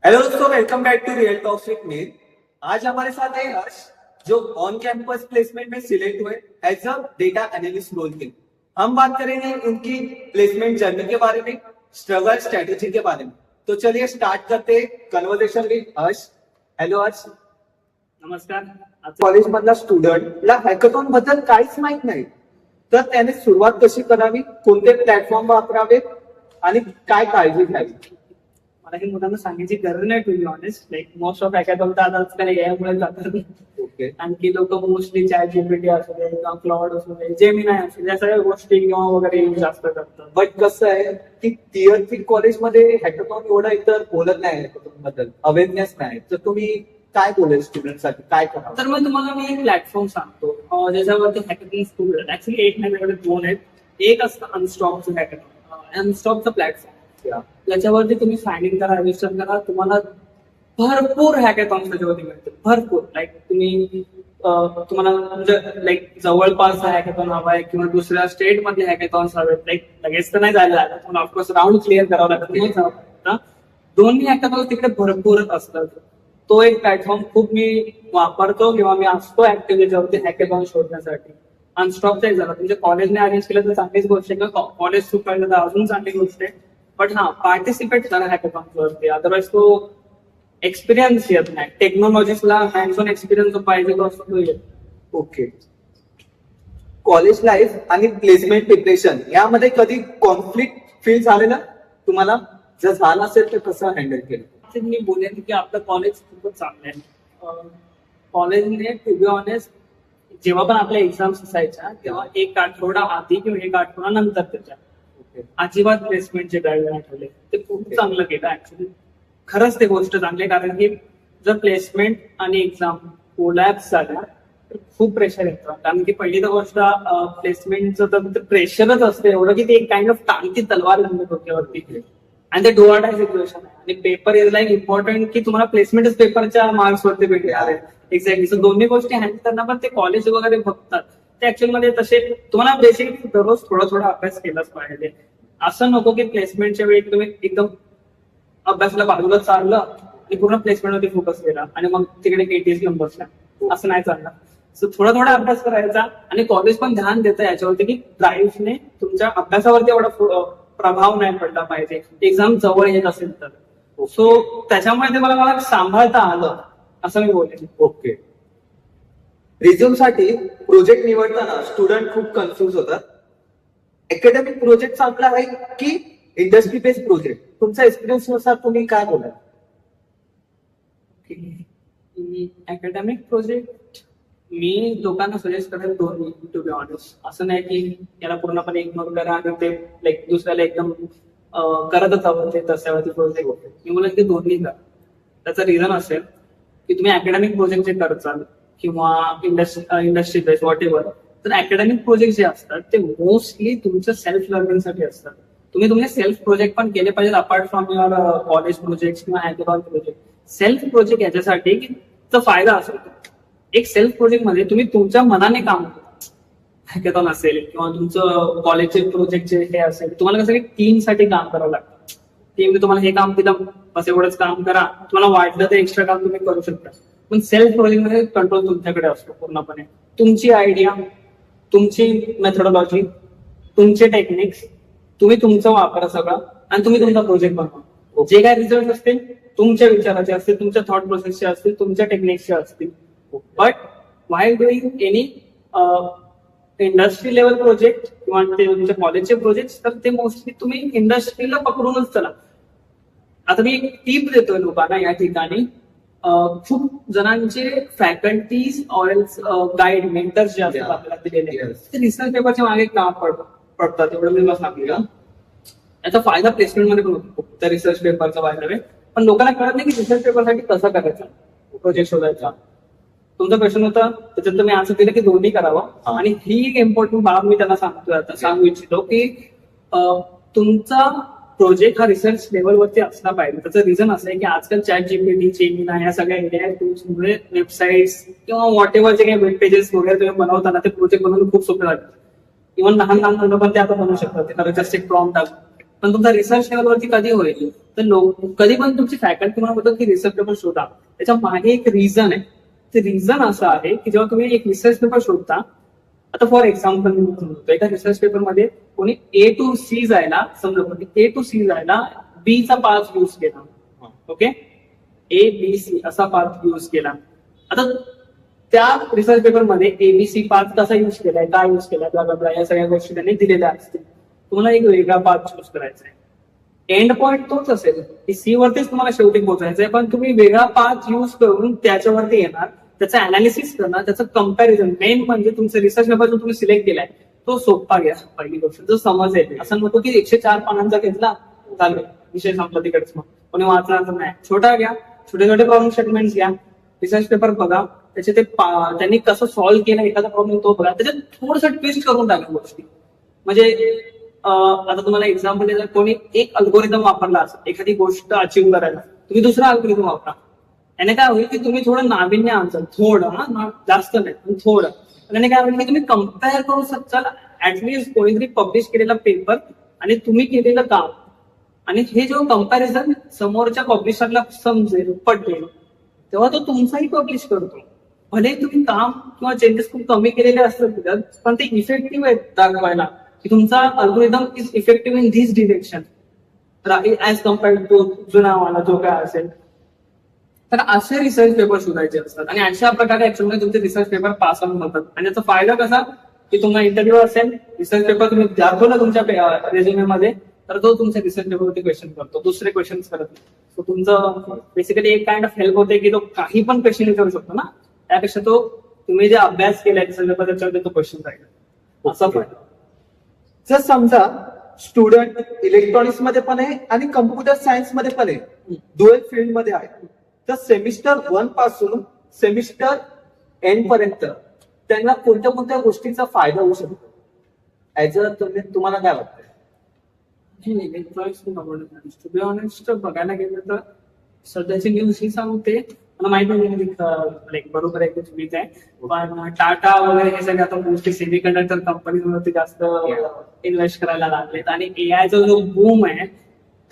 Hello दोस्तों, welcome back to real talks with me. आज हमारे साथ है हर्ष, जो ऑन कैंपस प्लेसमेंट में सिलेक्ट हुए as a data analyst role के। हम बात करेंगे उनकी प्लेसमेंट जर्नी के बारे में, स्ट्रगल स्ट्रेटेजी के बारे में। तो चलिए स्टार्ट करते कन्वर्सेशन विद हर्ष। हेलो हर्ष, नमस्कार. कॉलेज मधला स्टुडंटला हॅकेथॉन बद्दल काहीच माहित नाही, तर त्याने सुरुवात कशी करावी, कोणते प्लॅटफॉर्म वापरावेत आणि काय काळजी घ्यावी? मला हे मुलांना सांगायची गरज नाही, to be honest. Like most of hackathon तर आता आजकाल यामुळे जातात. ओके, आणखी लोक मोस्टली चॅट जीपीटी असू दे किंवा क्लाउड असू दे, जेमिनाय असू दे, या सगळ्या गोष्टी किंवा वगैरे यूज जास्त करतात. बट कसं आहे की टियर 3 कॉलेजमध्ये हॅकेथॉन एवढं इतर बोलत नाही, हॅकेथॉन बद्दल अवेअरनेस नाही. तर तुम्ही काय बोलेल स्टुडंटसाठी, काय करावं? तर मग तुम्हाला मी एक प्लॅटफॉर्म सांगतो ज्याच्यावरती हॅकेथॉन स्टुडंट ऍक्च्युली एक नाही, दोन आहेत. एक असतं अनस्टॉपचं हॅकेथॉन, अनस्टॉपचं प्लॅटफॉर्म. याच्यावरती तुम्ही साइन इन करा, रजिस्टर करा, तुम्हाला भरपूर हॅकेथॉन्स त्याच्यावरती मिळतील, भरपूर. लाईक तुम्ही तुम्हाला लाईक जवळपास हॅकेथॉन हवा आहे किंवा दुसऱ्या स्टेट मधले हॅकेथॉन्स हवे, लाईक लगेच तर नाही जायला लागत, पण ऑफकोर्स राऊंड क्लिअर करावं लागतं. दोन्ही हॅकेथॉन्स तिकडे भरपूर असतात. तो एक प्लॅटफॉर्म खूप मी वापरतो किंवा मी असतो ऍक्टिव्ह त्याच्यावरती हॅकेथॉन शोधण्यासाठी. अनस्टॉपचा एक झाला, तुमच्या कॉलेजने अरेंज केलं तर चांगलीच गोष्ट आहे, किंवा कॉलेज थ्रू केलं तर अजून चांगली गोष्ट आहे. बट हा, पार्टिसिपेट करा हॅकेथॉन्स वरती, अदरवाईज तो एक्सपिरियन्स येत नाही. टेक्नॉलॉजीला हँड्स ऑन एक्सपिरियन्स जो पाहिजे तो असतो तो येत. ओके, कॉलेज लाईफ आणि प्लेसमेंट प्रिपरेशन यामध्ये कधी कॉन्फ्लिक्ट फील झालेलं तुम्हाला? जर झालं असेल तर कसं हँडल केलं? मी बोलेन की आपलं कॉलेज खूपच चांगलं आहे. कॉलेजने टू बी ऑनेस्ट जेव्हा पण आपल्या एक्झाम्स असायच्या तेव्हा एक आठवडा आधी किंवा एक आठवडा नंतर त्याच्या अजिबात प्लेसमेंटचे गाईडलाईन आठवले. ते खूप चांगलं केलं ऍक्च्युली. खरंच ते गोष्ट चांगली आहे, कारण की जर प्लेसमेंट आणि एक्झाम कोलॅप्स झाल्या तर खूप प्रेशर येतं. कारण की पहिली तर गोष्ट प्लेसमेंटचं तर प्रेशरच असतं एवढं की ते एक काइंड ऑफ टांगती तलवार डोक्यावरती, आणि ते डू ऑर डाय सिच्युएशन आहे. आणि पेपर इज लाईक इम्पॉर्टंट की तुम्हाला प्लेसमेंटच पेपरच्या मार्क्स वरती भेटणार आहे. एक्झॅक्टली. सो दोन्ही गोष्टी हँडल करणार, पण ते कॉलेज वगैरे बघतात ते ऍक्च्युअल मध्ये तसे तुम्हाला बेसिकली दररोज थोडा अभ्यास केलाच पाहिजे. असं नको की प्लेसमेंटच्या वेळी तुम्ही एकदम अभ्यासाला बाजूला चाललं आणि पूर्ण प्लेसमेंटवरती फोकस केला आणि मग तिकडे केटीएस घेऊन बसला, असं नाही चालणार. सो थोडा अभ्यास करायचा, आणि कॉलेज पण ध्यान देतं याच्यावरती की ड्राईव्हने तुमच्या अभ्यासावरती एवढा प्रभाव नाही पडला पाहिजे एक्झाम जवळ येत असेल तर. सो त्याच्यामुळे ते मला सांभाळता आलं, असं मी बोलेन. ओके, रिझ्यूम साठी प्रोजेक्ट निवडताना स्टुडंट खूप कन्फ्युज होतात. अकॅडमिक प्रोजेक्ट चांगला आहे की इंडस्ट्री बेस्ड प्रोजेक्ट? तुमच्या एक्सपिरियन्स नुसार तुम्ही काय बोलाल? अकॅडमिक प्रोजेक्ट मी लोकांना सजेस्ट करेल दोन्ही, टू बी ऑनेस्ट. असं नाही की याला पूर्णपणे इग्नोर करा आणि ते लाईक दुसऱ्याला एकदम करतच हवं ते तशावरती प्रोजेक्ट. मी बोलेन की दोन्ही करा. त्याचं रिझन असेल की तुम्ही अकॅडमिक प्रोजेक्ट जे करताल किंवा इंडस्ट्री बेस्ड वॉट एव्हर, तर अकॅडमिक प्रोजेक्ट जे असतात ते मोस्टली तुमच्या सेल्फ लर्निंगसाठी असतात. तुम्ही तुमचे सेल्फ प्रोजेक्ट पण केले पाहिजे apart from your college project किंवा हॅकेथॉन प्रोजेक्ट. सेल्फ प्रोजेक्ट याच्यासाठी की त्याचा फायदा असेल, एक सेल्फ प्रोजेक्ट मध्ये तुम्ही तुमच्या मनाने काम करता. हॅकेथॉन असेल किंवा तुमचं कॉलेजचे प्रोजेक्टचे हे असेल, तुम्हाला कसं टीमसाठी काम करावं लागतं. टीमने तुम्हाला हे काम दिलं, बस एवढंच काम करा. तुम्हाला वाटलं तर एक्स्ट्रा काम तुम्ही करू शकता. पण सेल्फ प्रोजेक्ट मध्ये कंट्रोल तुमच्याकडे असतो पूर्णपणे. तुमची आयडिया, तुमची मेथोडॉलॉजी, तुमचे टेक्निक्स, तुम्ही तुमचं वापरा सगळं, आणि तुम्ही तुमचा प्रोजेक्ट बनवा. जे काय रिझल्ट असतील तुमच्या विचाराचे असतील, तुमच्या थॉट प्रोसेसचे असतील, तुमच्या टेक्निक्सचे असतील. But while doing any industry level project किंवा ते तुमच्या कॉलेजचे प्रोजेक्ट, तर ते मोस्टली तुम्ही इंडस्ट्रीला पकडूनच चला. आता मी एक टीप देतोय लोकांना या ठिकाणी. खूप जणांचे फॅकल्टीज ऑर गाईड मेंटर्स जे असतात आपल्याला दिलेले, ते रिसर्च पेपरच्या मागे काम पडतात, एवढं मी मला सांगितलं. याचा फायदा प्लेसमेंटमध्ये पण होतो त्या रिसर्च पेपरचा फायदा. पण लोकांना कळत नाही की रिसर्च पेपरसाठी कसं करायचं, प्रोजेक्ट शोधायचा. तुमचा क्वेश्चन होता, त्याच्यात तुम्ही आन्सर दिलं की दोन्ही करावं. आणि ही एक इम्पॉर्टंट बाब मी त्यांना सांगतोय, आता सांगू इच्छितो की तुमचा प्रोजेक्ट हा रिसर्च लेवलवरती असला पाहिजे. त्याचं रिझन असं आहे की आजकाल चॅट जीपीटी, जेमिनाय या सगळ्या इंडिया टूल्समुळे वेबसाईट्स किंवा वॉट एव्हर जे काही वेब पेजेस वगैरे तुम्ही बनवताना ते प्रोजेक्ट बनवणं खूप सोपं झालं. इव्हन लहान मुलं पण ते आता बनवू शकतात. जस्ट एक प्रॉम्प्ट टाकून पण तुमचा रिसर्च लेवलवरती कधी होईल तर कधी पण तुमची फॅकल्टी म्हणून बोलतात की रिसर्च पेपर शोधा. त्याच्या मागे एक रिझन आहे. ते रिझन असं आहे की जेव्हा तुम्ही एक रिसर्च पेपर शोधता, आता फॉर एक्झाम्पल मी म्हणतो एका रिसर्च पेपरमध्ये कोणी ए टू सी जायला समजा ए टू सी जायला बी चा पाथ यूज केला. ओके, ए बी सी असा पाथ यूज केला. आता त्या रिसर्च पेपरमध्ये एबीसी पाथ कसा यूज केलाय, काय यूज केलाय, ब्ला ब्ला ब्ला या सगळ्या गोष्टी त्यांनी दिलेल्या असतील. तुम्हाला एक वेगळा पाथ चूज करायचा आहे. एंड पॉइंट तोच असेल की सी वरतीच तुम्हाला शेवटी पोहोचायचं आहे, पण तुम्ही वेगळा पाथ यूज करून त्याच्यावरती येणार, त्याचं अनालिसिस करणार, त्याचं कम्पॅरिझन. मेन म्हणजे तुमचं रिसर्च पेपर जो तुम्ही सिलेक्ट केलाय तो सोपा घ्या. पहिली गोष्ट जो समजेल, असं नको की 104 पानांचा घेतला चालेल विषय संपला तिकडेच, मग कोणी वाचणार तर नाही. छोटा घ्या, छोटे छोटे प्रॉब्लेम स्टेटमेंट्स घ्या, रिसर्च पेपर बघा, त्याचे ते त्यांनी कसं सॉल्व्ह केलं एखादा प्रॉब्लेम तो बघा, त्याच्यात थोडंसं ट्विस्ट करून टाका गोष्टी. म्हणजे आता तुम्हाला एक्झाम्पल द्यायला, कोणी एक अल्गोरिदम वापरला असेल एखादी गोष्ट अचीव्ह करायला, तुम्ही दुसरा अल्गोरिदम वापरा. याने काय होईल की तुम्ही थोडं नाविन्य आणसाल, थोडं जास्त नाही पण थोडं. त्याने काय होईल की तुम्ही कम्पेअर करू शकताल ऍटलिस्ट कोणीतरी पब्लिश केलेला पेपर आणि तुम्ही केलेलं काम, आणि हे जेव्हा कम्पॅरिझन समोरच्या पब्लिशरला समजेल, पटेल, तेव्हा तो तुमचाही पब्लिश करतो. भले तुम्ही काम किंवा चेंजेस खूप कमी केलेले असतात पण ते इफेक्टिव्ह आहेत दाखवायला की तुमचा algorithm is effective in this direction as compared to जुनावाला जो काय असेल. तर असे रिसर्च पेपर शोधायचे असतात आणि अशा प्रकारे ऍक्च्युअली तुमचे रिसर्च पेपर पास ऑन होतात. आणि याचा फायदा कसा की तुम्हाला इंटरव्ह्यू असेल, रिसर्च पेपर तुम्ही दाखवला तुमच्या रेझ्युमे मध्ये, तर तो तुमच्या रिसर्च पेपरवरती क्वेश्चन करतो, दुसरे क्वेश्चन करत नाही. सो तुमचं बेसिकली एक काइंड ऑफ हेल्प होते की तो काही पण क्वेश्चन विचारू शकतो ना, त्यापेक्षा तो तुम्ही जे अभ्यास केलाय रिसर्च पेपर त्याच्यावर तो क्वेश्चन राहील असा फायदा. जर समजा स्टुडंट इलेक्ट्रॉनिक्स मध्ये पण आहे आणि कम्प्युटर सायन्स मध्ये पण आहे, डुएल फील्ड मध्ये आहे, तर सेमिस्टर 1 पासून सेमिस्टर एंड पर्यंत त्यांना कोणत्या कोणत्या गोष्टीचा फायदा होऊ शकतो, ऍज अ तुम्हाला काय वाटतं? इलेक्ट्रॉनिक्स टू बी ऑनेस्ट बघायला गेलं तर सध्याची न्यूज ही सांगते, मला माहित नाही लाईक बरोबर आहे की चुकीचं आहे, पण टाटा वगैरे हे सगळे आता मोस्टली सेमी कंडक्टर कंपनीवरती जास्त इन्व्हेस्ट करायला लागलेत. आणि एआयचा जो बूम आहे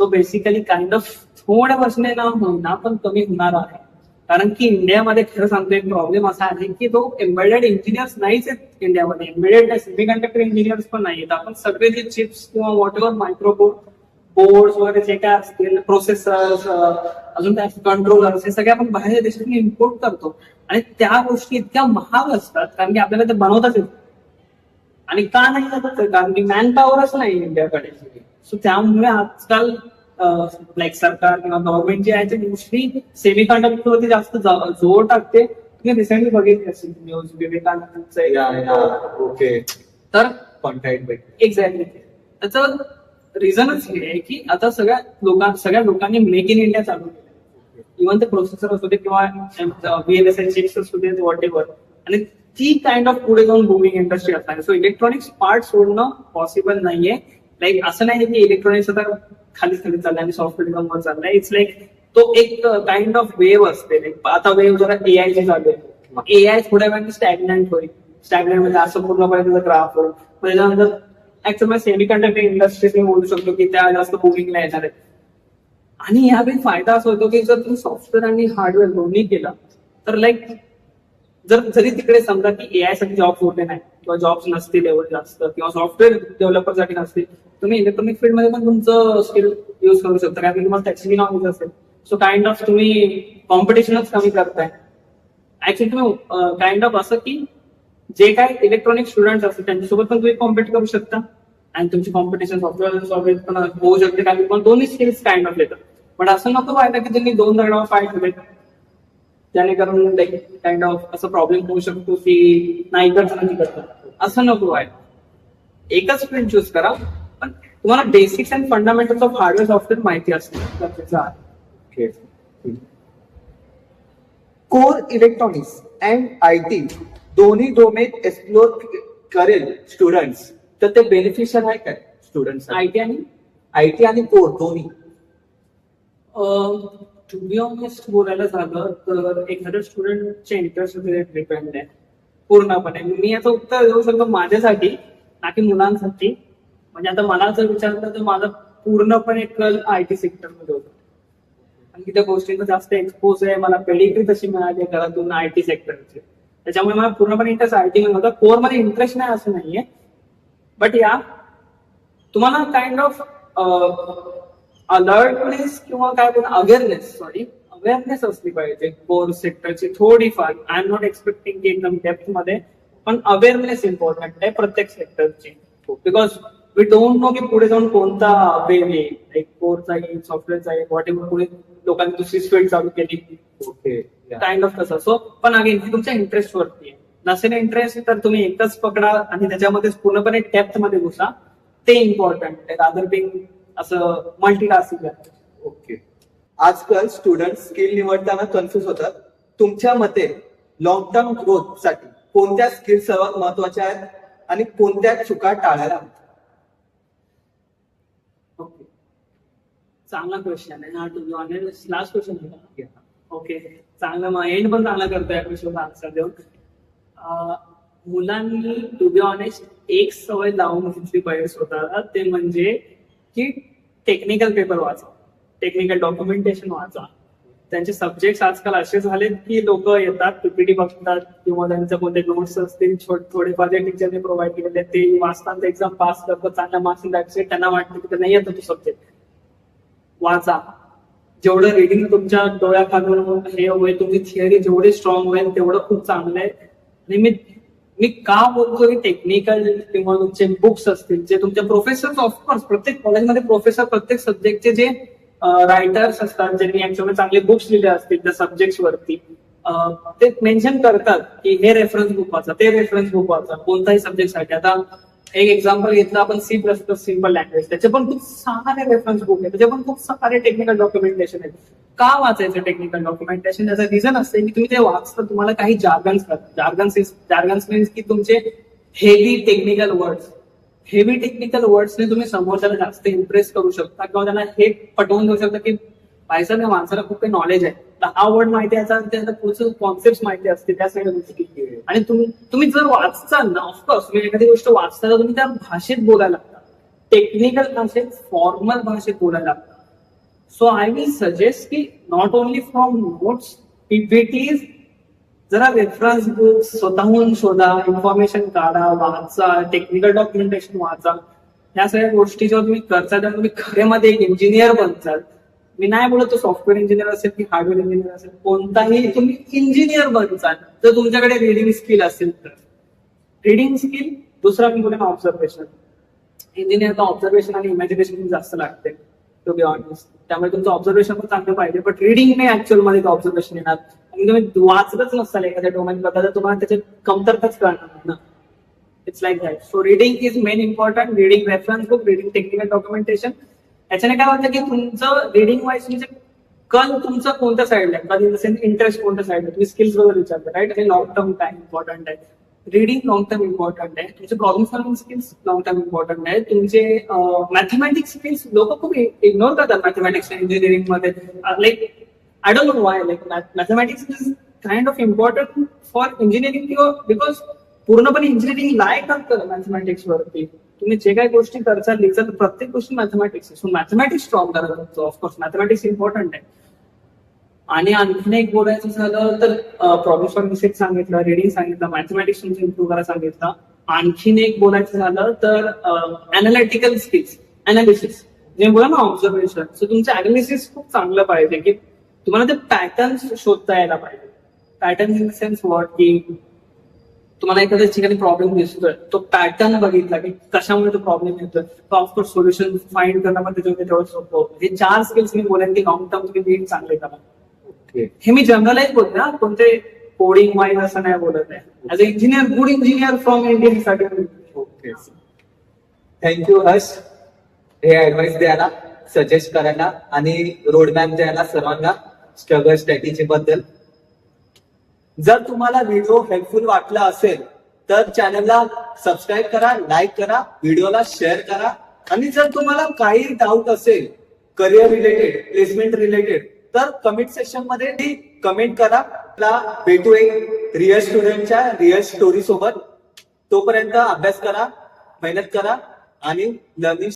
तो बेसिकली काइंड ऑफ थोड्या वर्षाने ना होईना पण कमी होणार आहे. कारण की इंडियामध्ये खरं सांगतो एक प्रॉब्लेम असा आहे की तो एम्बेडेड इंजिनियर्स नाहीच आहेत इंडियामध्ये, एम्बेडेड सेमी कंडक्टर इंजिनियर्स पण नाहीत. आपण सगळे जे चिप्स किंवा वॉट एव्हर मायक्रोबोर्ड बोर्ड वगैरे जे काय असतील, प्रोसेसर्स, अजून काय कंट्रोलर्स, हे सगळे आपण बाहेर देशातून इम्पोर्ट करतो. आणि त्या गोष्टी इतक्या महाग असतात कारण की आपल्याला ते बनवताच येत. आणि का नाही जातात, कारण की मॅन पॉवरच नाही इंडियाकडे. सो त्यामुळे आजकाल लाईक सरकार किंवा गव्हर्नमेंट जे आहे ते मोस्टली सेमी कंडक्टरवरती जास्त जोर टाकते. तुम्ही रिसेंटली बघितली असेल न्यूज विवेकानंदचं. ओके, तर कॉन्टॅक्ट एक्झॅक्टली त्याचं रिझनच हे आहे की आता सगळ्या लोकांनी मेक इन इंडिया चालू केलं. इव्हन ते प्रोसेसर असू दे किंवा VLSI चिप्स असू दे, व्हॉट एव्हर. आणि ती काइंड ऑफ पुढे जाऊन बूमिंग इंडस्ट्री असणार. सो इलेक्ट्रॉनिक्स पार्ट सोडणं पॉसिबल नाहीये. लाईक असं नाही की इलेक्ट्रॉनिक्स आता खाली चाललंय आणि सॉफ्टवेअर वर चाललाय. इट्स लाईक तो एक काइंड ऑफ वेव्ह असते. लाईक आता वेव्ह जरा एआय ची चालू आहे, मग एआय थोड्या वेळाने स्टॅग्नंट होईल. स्टॅग्नंट म्हणजे असं पूर्णपणे ग्राफ होईल. त्याच्यानंतर ऍक्च्युअली सेमी कंडक्टर इंडस्ट्रीज मी बोलू शकतो की त्या जास्त बुमिंगला येणार आहेत. आणि यावेळी फायदा असा होतो की जर तुम्ही सॉफ्टवेअर आणि हार्डवेअर दोन्ही केलं तर लाईक जरी तिकडे समजा की एआय साठी जॉब उरले नाही किंवा जॉब्स नसतील एवढे जास्त किंवा सॉफ्टवेअर डेव्हलपरसाठी नसतील, तुम्ही इलेक्ट्रॉनिक फील्डमध्ये पण तुमचं स्किल युज करू शकता कारण की तुम्हाला त्याची नॉलेज असेल. सो काइंड ऑफ तुम्ही कॉम्पिटिशनच कमी करताय. ऍक्च्युअली तुम्ही काइंड ऑफ असं की जे काय इलेक्ट्रॉनिक स्टुडंट असतील त्यांच्यासोबत पण तुम्ही कॉम्पिट करू शकता आणि तुमची कॉम्पिटिशन सॉफ्टवेअर पण होऊ शकते कारण की दोन्ही स्किल्स काइंड ऑफ येतात. पण असं नको व्हायला की तुम्ही 2 दगडावर पाय ठेवलेत, त्याने करून काइंड ऑफ असं प्रॉब्लेम होऊ शकतो की नाही करतात. असं नको व्हायला. एकच फील्ड चूज करा पण तुम्हाला basics and fundamentals of hardware software माहिती असते गरजेचं आहे. कोर इलेक्ट्रॉनिक्स अँड IT दोन्ही डोमेन एक्सप्लोर करेल स्टुडंट्स, तर ते बेनिफिशियल आहे काय स्टुडंट्स? IT आणि कोर दोन्ही. टू बी ऑनेस्ट बोलायला झालं तर एखाद्या स्टुडंटच्या इंटरेस्ट डिपेंड आहे पूर्णपणे. मी याचं उत्तर देऊ शकतो माझ्यासाठी ना की मुलांसाठी. म्हणजे आता मला जर विचारलं तर माझा पूर्णपणे कल IT सेक्टर मध्ये होता आणि त्या गोष्टींना जास्त एक्सपोज आहे. मला पेडिग्री तशी मिळाली घरातून IT सेक्टरची, त्याच्यामुळे मला पूर्णपणे इंटरेस्ट IT मध्ये होता. कोर मध्ये इंटरेस्ट नाही असं नाहीये, बट या तुम्हाला काइंड ऑफ अलर्टनेस किंवा काय अवेअरनेस असली पाहिजे कोर सेक्टरची थोडीफार. आय एम नॉट एक्सपेक्टिंग की एकदम डेप्थ मध्ये, पण अवेअरनेस इम्पॉर्टंट आहे प्रत्येक सेक्टरची. बिकॉज वी डोंट नो की पुढे जाऊन कोणता वे येईल, लाईक कोरचा येईल, सॉफ्टवेअरचा येईल, व्हॉट एव्हर. पुढे लोकांनी दुसरी फील्ड चालू केली, ओके, काइंड ऑफ तसं. सो पण अगेन तुमच्या इंटरेस्ट वरती आहे. नसेल इंटरेस्ट तर तुम्ही एकच पकडा आणि त्याच्यामध्ये पूर्णपणे डेप्थ मध्ये घुसा, ते इम्पॉर्टंट आहे रादर बिंग असं मल्टीटास्किंग. ओके. आजकाल स्टुडंट स्किल निवडताना कन्फ्युज होतात. तुमच्या मते लॉंग टर्म ग्रोथ साठी कोणत्या स्किल सर्वात महत्वाच्या आहेत आणि कोणत्या चुका टाळायला हव्यात? ओके, चांगला क्वेश्चन आहे हा. To be honest last question आहे का? ओके, चांगलं. मग एंड पण चांगला करतोय क्वेश्चन आन्सर देऊन. मुलांनी टू बी ऑनेस्ट एक सवय लावून घेतली पाहिजे स्वतःला, ते म्हणजे की टेक्निकल पेपर वाचा, टेक्निकल डॉक्युमेंटेशन वाचा. त्यांचे सब्जेक्ट आजकाल असे झालेत की लोक येतात, पीपीटी बघतात किंवा त्यांचे कोणते नोट्स असतील थोडेफार जे टीचरने प्रोव्हाइड केलेले ते वाचतात, एक्झाम पास करतात, चांगल्या मार्क्स द्यायचे. त्यांना वाटतं की नाही येतो तो सब्जेक्ट. वाचा, जेवढं रिडिंग तुमच्या डोळ्याखालून हे होईल, तुमची थिअरी जेवढी स्ट्रॉंग होईल तेवढं खूप चांगलं आहे. आणि मी का बोलतो की टेक्निकल किंवा तुमचे बुक्स असतील, जे तुमचे प्रोफेसर, ऑफकोर्स प्रत्येक कॉलेजमध्ये प्रोफेसर प्रत्येक सब्जेक्टचे जे रायटर्स असतात, ज्यांनी ऍक्च्युअली चांगले बुक्स लिहिले असतील त्या सब्जेक्ट वरती, ते मेन्शन करतात की हे रेफरन्स बुक वाचा, ते रेफरन्स बुक वाचा कोणताही सब्जेक्टसाठी. आता एक एक्झाम्पल घेतलं आपण C++ सिम्पल लँग्वेज, त्याचे पण खूप सारे रेफरन्स बुक आहेत, त्याचे पण खूप सारे टेक्निकल डॉक्युमेंटेशन आहेत. का वाचायचं टेक्निकल डॉक्युमेंटेशन? त्याचं रिझन असते की तुम्ही ते वाचता, तुम्हाला काही जार्गन्स मीन्स की तुमचे हेवी टेक्निकल वर्ड्सने तुम्ही समोरच्याला जास्त इम्प्रेस करू शकता किंवा त्यांना हे पटवून देऊ शकता की पाहिजे ना माणसाला खूप काही नॉलेज आहे, हा वर्ड माहिती आहे, त्याचा पुढचं कॉन्सेप्ट माहिती असते, त्या सगळ्या गोष्टी. आणि तुम्ही जर वाचताल ना, ऑफकोर्स तुम्ही एखादी गोष्ट वाचता तर तुम्ही त्या भाषेत बोलायला लागता, टेक्निकल भाषेत, फॉर्मल भाषेत बोलायला लागता. सो आय विल सजेस्ट की not only from notes, PPTs, जरा रेफरन्स बुक्स स्वतःहून शोधा, इन्फॉर्मेशन काढा, वाचा, टेक्निकल डॉक्युमेंटेशन वाचा. या सगळ्या गोष्टी जेव्हा तुम्ही करता तेव्हा तुम्ही खरेमध्ये एक इंजिनियर बनचाल. मी नाही बोलत तो सॉफ्टवेअर इंजिनियर असेल की हार्डवेअर इंजिनियर असेल, कोणताही तुम्ही इंजिनियर बनचाल तर तुमच्याकडे रिडिंग स्किल असेल तर. रिडिंग स्किल, दुसरा मी बोलेन ऑब्झर्वेशन. इंजिनियर ऑब्झर्वेशन आणि इमॅजिनेशन जास्त लागते टू बी ऑनेस्ट, त्यामुळे तुमचं ऑब्झर्वेशन पण चांगलं पाहिजे. बट रिडिंग नाही ऍक्च्युअल मध्ये ऑब्झर्वेशन येणार. आणि तुम्ही वाचतच नसाल एखाद्या डोमेन बद्दल तर तुम्हाला त्याची कमतरताच कळणार ना. It's like that. So reading is main important. Reading reference book, reading technical documentation. याच्याने काय होतं की तुमचं रिडिंग वाईज म्हणजे कल तुमचं कोणत्या साईडला आहे, इन द सेन्स इंटरेस्ट कोणत्या साईडला. तुम्ही स्किल्स बद्दल विचारता राईट. आणि लॉंग टर्म काय इम्पॉर्टंट आहे. रिडिंग लॉंग टर्म इम्पॉर्टंट आहे. तुमचे problem solving skills long term important आहे. तुमचे मॅथमॅटिक्स स्किल्स लोक खूप इग्नोर करतात मॅथमॅटिक्स इंजिनिअरिंग मध्ये. Like I don't know Y, like mathematics is kind of important for engineering किंवा बिकॉज पूर्णपणे इंजिनिअरिंग लाय करतं मॅथमॅटिक्स वरती. तुम्ही जे काही गोष्टी करता लिहितात प्रत्येक गोष्टी मॅथमॅटिक्स आहे. सो मॅथमॅटिक्स स्ट्रॉंग करत ऑफकोर्स मॅथमॅटिक्स इम्पॉर्टंट आहे. आणि आणखीन एक बोलायचं झालं तर प्रॉब्लेम सॉल्विंग स्किल्स सांगितलं, रिडिंग सांगितलं, मॅथमॅटिक्स तुमचं इम्प्रूव्ह करायला सांगितलं. आणखीन एक बोलायचं झालं तर अनालिटिकल स्किल्स, अनालिसिस जे बोला ना ऑब्झर्वेशन. सो तुमचं अनालिसिस खूप चांगलं पाहिजे की तुम्हाला ते पॅटर्न्स शोधता यायला पाहिजे. Pattern in the sense what की तुम्हाला एखाद्या ठिकाणी प्रॉब्लेम दिसतोय, तो पॅटर्न बघितला की कशामुळे तो प्रॉब्लेम येतोय, तो ऑफकोर्स सोल्युशन फाइंड करणं पण त्याच्यामध्ये तेवढं सोपं होतं. हे 4 स्किल्स मी बोलेन की लॉंग टर्म तुम्ही नीट चांगले करा. हे मी जनरलाइज बोलते ना, कोणते कोडिंग वाईज असं नाही बोलत आहे. As a engineer, good engineer from Indian साठी. ओके, थँक्यू हर्ष हे ऍडवाइस द्यायला, सजेस्ट करायला आणि रोडमॅप द्यायला सर्वांना स्ट्रगल स्ट्रॅटेजी बद्दल. जर तुम्हाला व्हिडिओ हेल्पफुल वाटला असेल तर चॅनलला सबस्क्राईब करा, लाईक करा, व्हिडिओला शेअर करा. आणि जर तुम्हाला काही डाऊट असेल करिअर रिलेटेड, प्लेसमेंट रिलेटेड, तर कमेंट सेक्शन मध्ये कमेंट करा. भेटू एक रिअल स्टुडंटच्या रिअल स्टोरी सोबत. तोपर्यंत अभ्यास करा, मेहनत करा आणि लर्निंग